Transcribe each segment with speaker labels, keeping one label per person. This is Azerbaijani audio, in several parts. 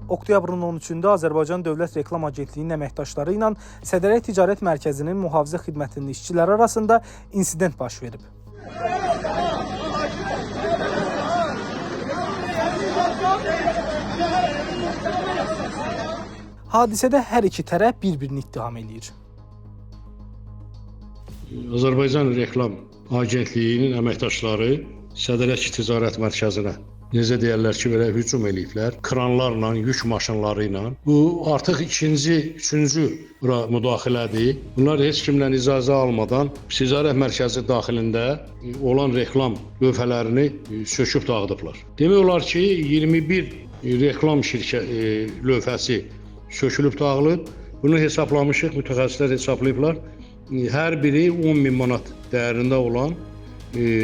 Speaker 1: Oktyabrın 13-də Azərbaycan Dövlət Reklam Agentliyinin əməkdaşları ilə Sədərək Ticarət Mərkəzinin mühafizə xidmətinin işçiləri arasında insident baş verib. Hadisədə hər iki tərəf bir-birini ittiham edir.
Speaker 2: Azərbaycan Reklam Agentliyinin əməkdaşları Sədərək Ticarət Mərkəzinə necə deyərlər ki, belə hücum eləyiblər. Kranlarla, yük maşınları ilə. Bu artıq üçüncü bura müdaxilədir. Bunlar heç kimdən icazə almadan ticarət mərkəzi daxilində olan reklam lövhələrini söküb dağıdıblar. Demək olar ki, 21 reklam lövhəsi sökülüb dağılıb. Bunu hesablamışıq, mütəxəssislər hesablayıblar. Hər biri 10.000 manat dəyərində olan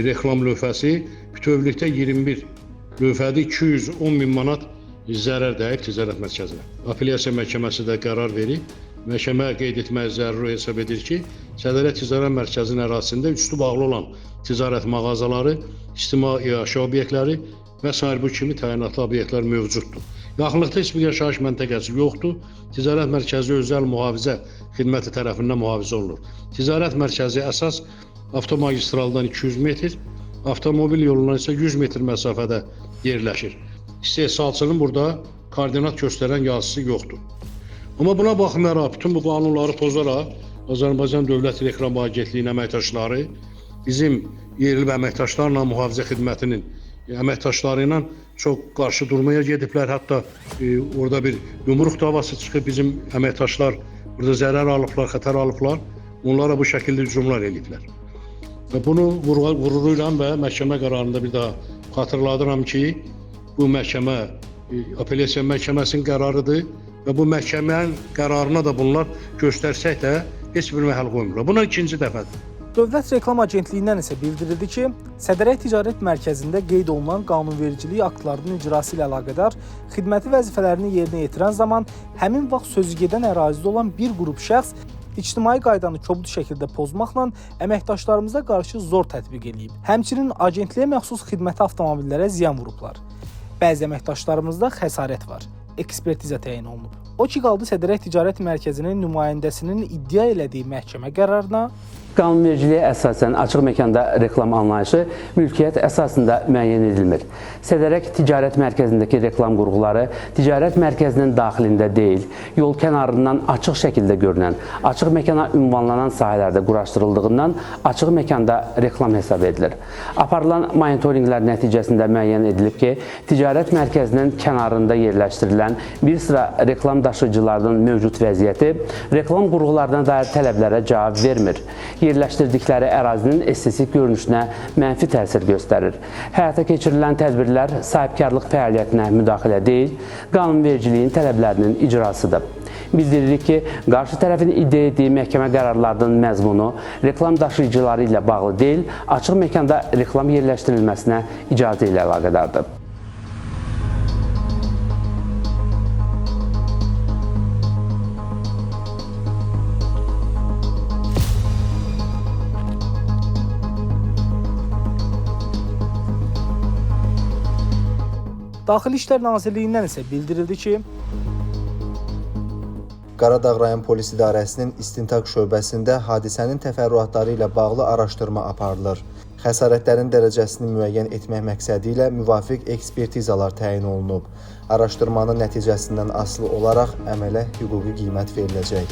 Speaker 2: reklam lövhəsi bütövlükdə 21 lövhədə 210.000 manat zərər dəyib ticarət mərkəzinə. Apellyasiya məhkəməsi də qərar verib. Məhkəmə qeyd etmək zəruri hesab edir ki, Sədərək Ticarət Mərkəzinin ərazisində üstü bağlı olan ticarət mağazaları, ictimai yaşayış obyektləri və sair bu kimi təyinatlı obyektlər mövcuddur. Yaxınlıqda heç bir yaşayış məntəqəsi yoxdur. Ticarət mərkəzi özəl mühafizə xidməti tərəfindən mühafizə olunur. Ticarət mərkəzi əsas avtomagistraldan 200 metr, avtomobil yolundan isə 100 metr məsafədə yerləşir. İstehsalçının burada koordinat göstərən yazısı yoxdur. Amma buna baxmayaraq, bütün bu qanunları pozaraq Azərbaycan Dövlət Reklam Agentliyinin əməkdaşları bizim yerli əməkdaşlarla mühafizə xidmətinin əməkdaşları ilə çox qarşı durmaya gediblər. Hətta orada bir yumruq davası çıxıb bizim əməkdaşlar burada zərər alıblar, xətər alıblar. Onlara bu şəkildə hücumlar ediblər. Və bunu vurğulayıram və məhkəmə qərarında bir daha xatırladıram ki, bu məhkəmə apellyasiya məhkəməsinin qərarıdır və bu məhkəmənin qərarına da bunlar göstərsək də heç bir məhəl qoymurlar. Buna ikinci dəfədir.
Speaker 1: Dövlət Reklam Agentliyindən isə bildirildi ki, Sədərək Ticarət Mərkəzində qeyd olunan qanunvericilik aktlarının icrası ilə əlaqədar xidməti vəzifələrini yerinə yetirən zaman həmin vaxt sözügedən ərazidə olan bir qrup şəxs ictimai qaydanı kobud şəkildə pozmaqla əməkdaşlarımıza qarşı zor tətbiq edib. Həmçinin agentliyə məxsus xidməti avtomobillərə ziyan vurublar. Bəzi əməkdaşlarımızda xəsarət var. Ekspertiza təyin olunub. O ki, qaldı Sədərək Ticarət Mərkəzinin nümayəndəsinin iddia elədiyi məhkəmə qərarına.
Speaker 3: Qanunvericiliyə əsasən açıq məkanda reklam anlayışı mülkiyyət əsasında müəyyən edilmir. Sədərək Ticarət Mərkəzindəki reklam qurğuları ticarət mərkəzinin daxilində deyil, yol kənarından açıq şəkildə görünən, açıq məkana ünvanlanan sahələrdə quraşdırıldığından açıq məkanda reklam hesab edilir. Aparılan monitorinqlər nəticəsində müəyyən edilib ki, ticarət mərkəzinin kənarında yerləşdirilən bir sıra reklam daşıyıcılarının mövcud vəziyyəti reklam qurğularına dair tələblərə cavab vermir. Yerləşdirdikləri ərazinin estetik görünüşünə mənfi təsir göstərir. Həyata keçirilən tədbirlər sahibkarlıq fəaliyyətinə müdaxilə deyil, qanunvericiliyin tələblərinin icrasıdır. Bildiririk ki, qarşı tərəfin iddia etdiyi məhkəmə qərarlarının məzmunu reklam daşıyıcıları ilə bağlı deyil, açıq məkanda reklam yerləşdirilməsinə icazə ilə əlaqədardır.
Speaker 1: Daxili İşlər Nazirliyindən isə bildirildi ki,
Speaker 4: Qaradağ rayon polis idarəsinin istintaq şöbəsində hadisənin təfərrüatları ilə bağlı araşdırma aparılır. Xəsarətlərin dərəcəsini müəyyən etmək məqsədi ilə müvafiq ekspertizalar təyin olunub. Araşdırmanın nəticəsindən asılı olaraq əmələ hüquqi qiymət veriləcək.